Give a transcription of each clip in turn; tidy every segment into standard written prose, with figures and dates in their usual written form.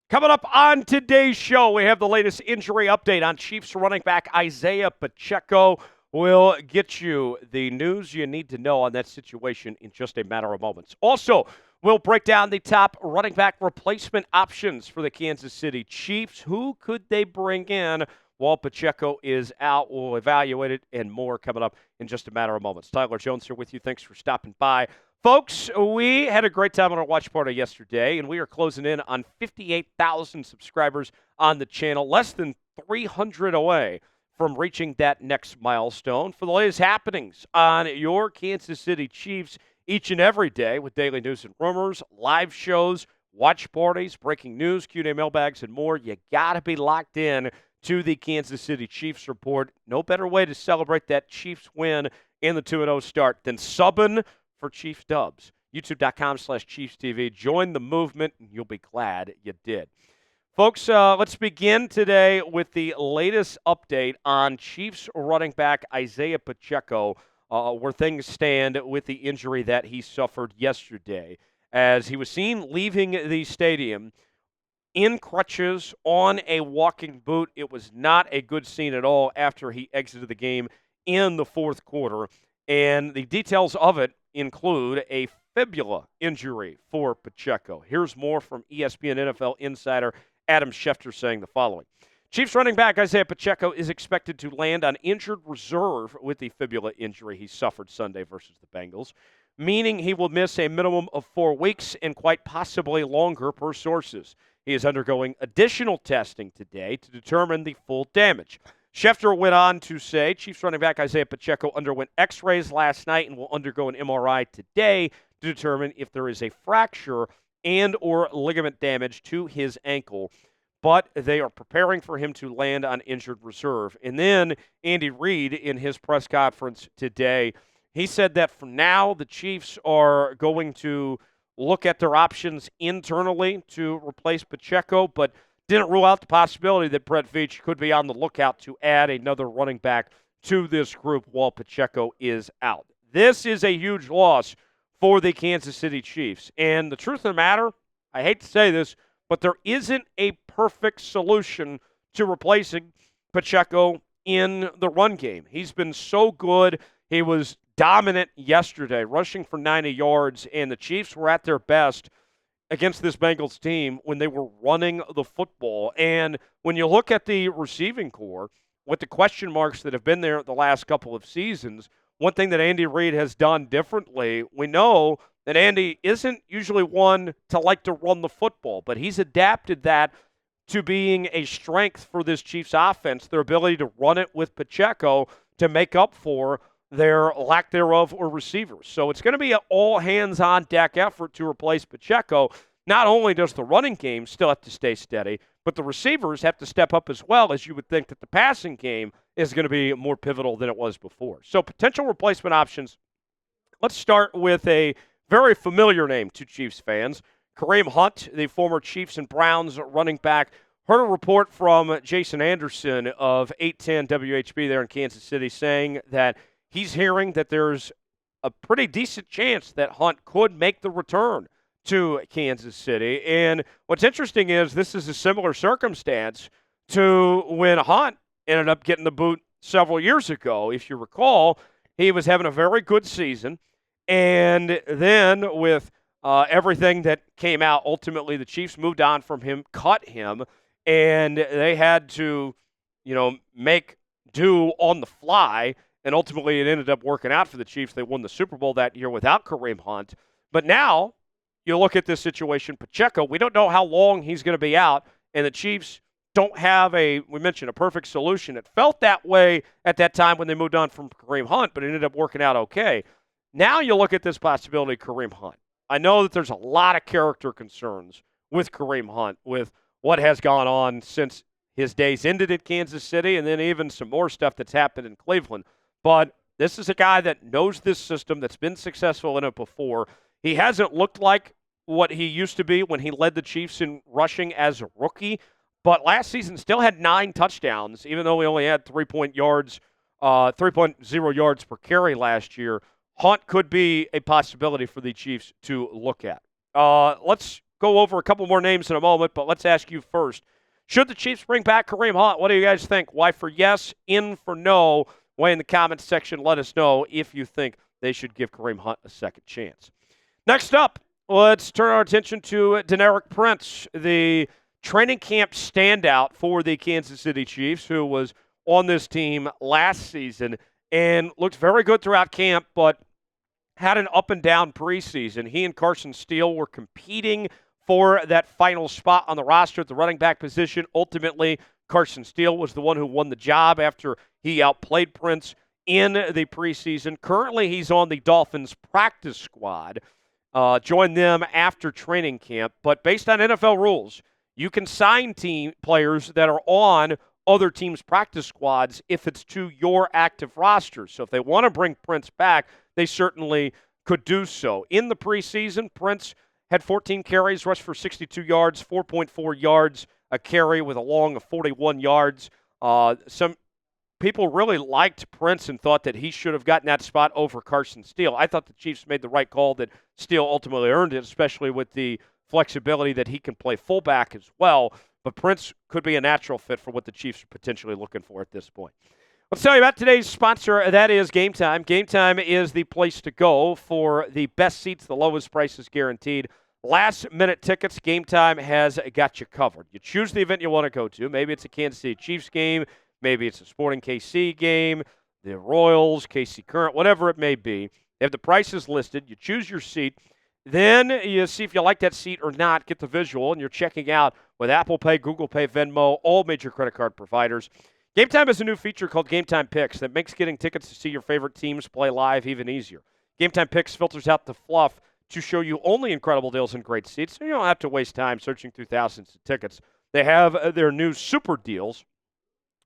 Coming up on today's show, we have the latest injury update on Chiefs running back Isiah Pacheco. We'll get you the news you need to know on that situation in just a matter of moments. Also, we'll break down the top running back replacement options for the Kansas City Chiefs. Who could they bring in while Pacheco is out? We'll evaluate it and more coming up in just a matter of moments. Tyler Jones here with you. Thanks for stopping by. Folks, we had a great time on our watch party yesterday, and we are closing in on 58,000 subscribers on the channel, less than 300 away from reaching that next milestone. For the latest happenings on your Kansas City Chiefs each and every day with daily news and rumors, live shows, watch parties, breaking news, Q&A mailbags, and more, you got to be locked in to the Kansas City Chiefs report. No better way to celebrate that Chiefs win in the 2-0 start than subbing for Chiefs Dubs. YouTube.com/ChiefsTV. Join the movement, and you'll be glad you did. Folks, let's begin today with the latest update on Chiefs running back Isiah Pacheco, where things stand with the injury that he suffered yesterday. As he was seen leaving the stadium in crutches on a walking boot, it was not a good scene at all after he exited the game in the fourth quarter. And the details of it include a fibula injury for Pacheco. Here's more from ESPN NFL insider Adam Schefter saying the following. Chiefs running back Isiah Pacheco is expected to land on injured reserve with the fibula injury he suffered Sunday versus the Bengals, meaning he will miss a minimum of 4 weeks and quite possibly longer per sources. He is undergoing additional testing today to determine the full damage. Schefter went on to say Chiefs running back Isiah Pacheco underwent x-rays last night and will undergo an MRI today to determine if there is a fracture and or ligament damage to his ankle. But they are preparing for him to land on injured reserve. And then Andy Reid, in his press conference today, he said that for now the Chiefs are going to look at their options internally to replace Pacheco, but didn't rule out the possibility that Brett Veach could be on the lookout to add another running back to this group while Pacheco is out. This is a huge loss for the Kansas City Chiefs. And the truth of the matter, I hate to say this, but there isn't a perfect solution to replacing Pacheco in the run game. He's been so good. He was dominant yesterday, rushing for 90 yards, and the Chiefs were at their best against this Bengals team when they were running the football. And when you look at the receiving core, with the question marks that have been there the last couple of seasons, one thing that Andy Reid has done differently, we know that Andy isn't usually one to like to run the football, but he's adapted that to being a strength for this Chiefs offense, their ability to run it with Pacheco to make up for their lack thereof or receivers. So it's going to be an all-hands-on-deck effort to replace Pacheco. Not only does the running game still have to stay steady, but the receivers have to step up as well, as you would think that the passing game is going to be more pivotal than it was before. So potential replacement options. Let's start with a very familiar name to Chiefs fans. Kareem Hunt, the former Chiefs and Browns running back, heard a report from Jason Anderson of 810 WHB there in Kansas City saying that he's hearing that there's a pretty decent chance that Hunt could make the return to Kansas City. And what's interesting is this is a similar circumstance to when Hunt ended up getting the boot several years ago. If you recall, he was having a very good season. And then with everything that came out, ultimately the Chiefs moved on from him, cut him, and they had to, make do on the fly. And ultimately, it ended up working out for the Chiefs. They won the Super Bowl that year without Kareem Hunt. But now, you look at this situation, Pacheco, we don't know how long he's going to be out, and the Chiefs don't have we mentioned, a perfect solution. It felt that way at that time when they moved on from Kareem Hunt, but it ended up working out okay. Now you look at this possibility of Kareem Hunt. I know that there's a lot of character concerns with Kareem Hunt, with what has gone on since his days ended at Kansas City, and then even some more stuff that's happened in Cleveland. But this is a guy that knows this system, that's been successful in it before. He hasn't looked like what he used to be when he led the Chiefs in rushing as a rookie, but last season still had 9 touchdowns, even though he only had 3.0 yards per carry last year. Hunt could be a possibility for the Chiefs to look at. Let's go over a couple more names in a moment, but let's ask you first. Should the Chiefs bring back Kareem Hunt? What do you guys think? Y for yes, in for no? Way in the comments section. Let us know if you think they should give Kareem Hunt a second chance. Next up, let's turn our attention to Deneric Prince, the training camp standout for the Kansas City Chiefs, who was on this team last season and looked very good throughout camp, but had an up and down preseason. He and Carson Steele were competing for that final spot on the roster at the running back position. Ultimately, Carson Steele was the one who won the job after he outplayed Prince in the preseason. Currently, he's on the Dolphins practice squad. Joined them after training camp. But based on NFL rules, you can sign team players that are on other teams' practice squads if it's to your active roster. So if they want to bring Prince back, they certainly could do so. In the preseason, Prince had 14 carries, rushed for 62 yards, 4.4 yards a carry with a long of 41 yards. Some people really liked Prince and thought that he should have gotten that spot over Carson Steele. I thought the Chiefs made the right call that Steele ultimately earned it, especially with the flexibility that he can play fullback as well. But Prince could be a natural fit for what the Chiefs are potentially looking for at this point. Let's tell you about today's sponsor. That is Game Time. Game Time is the place to go for the best seats, the lowest prices guaranteed. Last-minute tickets, Game Time has got you covered. You choose the event you want to go to. Maybe it's a Kansas City Chiefs game. Maybe it's a Sporting KC game, the Royals, KC Current, whatever it may be. They have the prices listed. You choose your seat. Then you see if you like that seat or not, get the visual, and you're checking out with Apple Pay, Google Pay, Venmo, all major credit card providers. Game Time has a new feature called Game Time Picks that makes getting tickets to see your favorite teams play live even easier. Game Time Picks filters out the fluff to show you only incredible deals and great seats, so you don't have to waste time searching through thousands of tickets. They have their new super deals,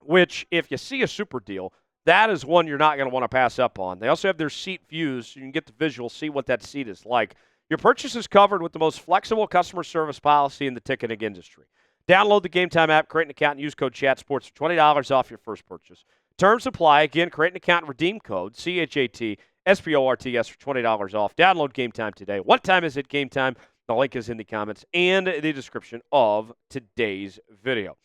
which if you see a super deal, that is one you're not going to want to pass up on. They also have their seat views, so you can get the visual, see what that seat is like. Your purchase is covered with the most flexible customer service policy in the ticketing industry. Download the Game Time app, create an account, and use code CHATSPORTS for $20 off your first purchase. Terms apply. Again, create an account and redeem code CHATSPORTS for $20 off. Download Game Time today. What time is it, Game Time? The link is in the comments and the description of today's video.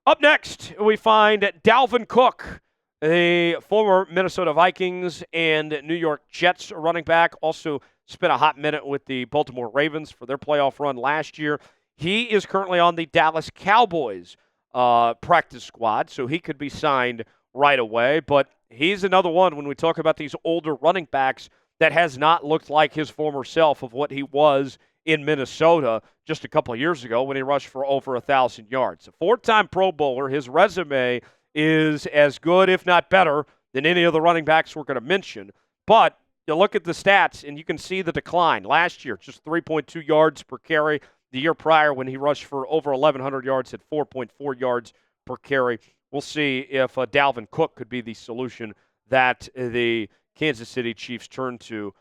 Up next, we find Dalvin Cook, the former Minnesota Vikings and New York Jets running back, also spent a hot minute with the Baltimore Ravens for their playoff run last year. He is currently on the Dallas Cowboys practice squad, so he could be signed right away. But he's another one when we talk about these older running backs that has not looked like his former self of what he was in Minnesota just a couple of years ago when he rushed for over 1,000 yards. A four-time Pro Bowler, his resume is as good, if not better, than any of the running backs we're going to mention. But you look at the stats, and you can see the decline. Last year, just 3.2 yards per carry. The year prior, when he rushed for over 1,100 yards, at 4.4 yards per carry. We'll see if Dalvin Cook could be the solution that the Kansas City Chiefs turn to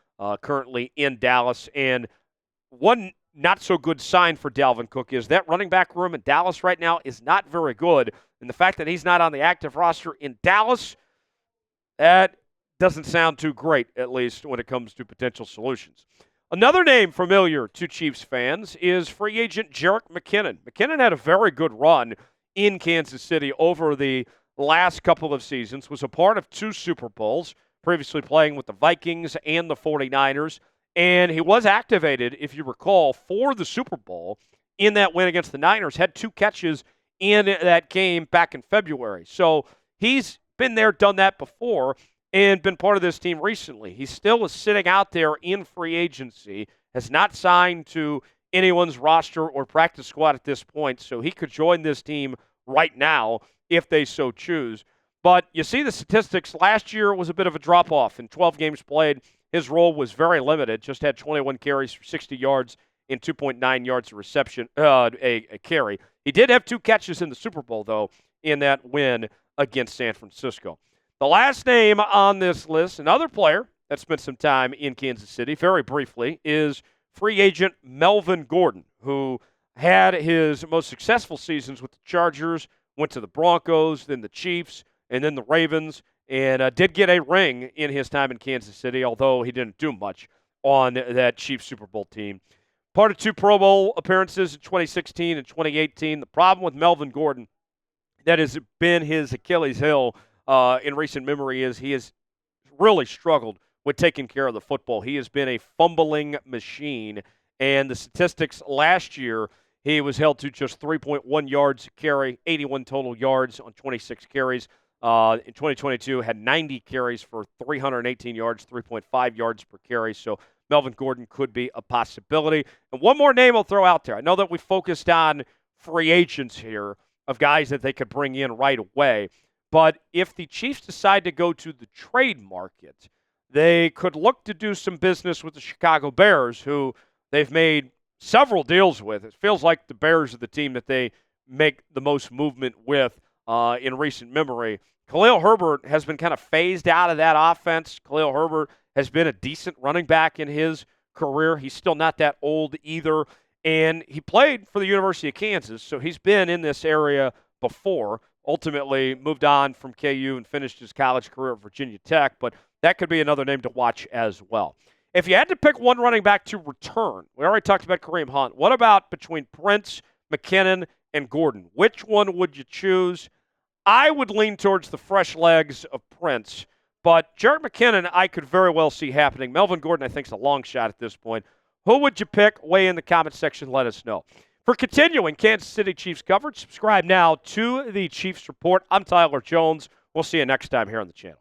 currently in Dallas. And one not-so-good sign for Dalvin Cook is that running back room in Dallas right now is not very good. And the fact that he's not on the active roster in Dallas, that doesn't sound too great, at least when it comes to potential solutions. Another name familiar to Chiefs fans is free agent Jerrick McKinnon. McKinnon had a very good run in Kansas City over the last couple of seasons, was a part of 2 Super Bowls, previously playing with the Vikings and the 49ers, and he was activated, if you recall, for the Super Bowl in that win against the Niners, had 2 catches in that game back in February. So he's been there, done that before, and been part of this team recently. He still is sitting out there in free agency, has not signed to anyone's roster or practice squad at this point, so he could join this team right now if they so choose. But you see the statistics. Last year was a bit of a drop-off. In 12 games played, his role was very limited, just had 21 carries for 60 yards and 2.9 yards of reception, a carry. He did have 2 catches in the Super Bowl, though, in that win against San Francisco. The last name on this list, another player that spent some time in Kansas City, very briefly, is free agent Melvin Gordon, who had his most successful seasons with the Chargers, went to the Broncos, then the Chiefs, and then the Ravens, and did get a ring in his time in Kansas City, although he didn't do much on that Chiefs Super Bowl team. Part of 2 Pro Bowl appearances in 2016 and 2018. The problem with Melvin Gordon that has been his Achilles heel in recent memory is he has really struggled with taking care of the football. He has been a fumbling machine, and the statistics last year, he was held to just 3.1 yards a carry, 81 total yards on 26 carries. In 2022, had 90 carries for 318 yards, 3.5 yards per carry. So Melvin Gordon could be a possibility. And one more name I'll throw out there. I know that we focused on free agents here of guys that they could bring in right away. But if the Chiefs decide to go to the trade market, they could look to do some business with the Chicago Bears, who they've made several deals with. It feels like the Bears are the team that they make the most movement with in recent memory. Khalil Herbert has been kind of phased out of that offense. Khalil Herbert has been a decent running back in his career. He's still not that old either. And he played for the University of Kansas, so he's been in this area before. Ultimately moved on from KU and finished his college career at Virginia Tech, but that could be another name to watch as well. If you had to pick one running back to return, we already talked about Kareem Hunt. What about between Prince, McKinnon, and Gordon? Which one would you choose? I would lean towards the fresh legs of Prince, but Jerrick McKinnon I could very well see happening. Melvin Gordon I think is a long shot at this point. Who would you pick? Weigh in the comment section. Let us know. For continuing Kansas City Chiefs coverage, subscribe now to the Chiefs Report. I'm Tyler Jones. We'll see you next time here on the channel.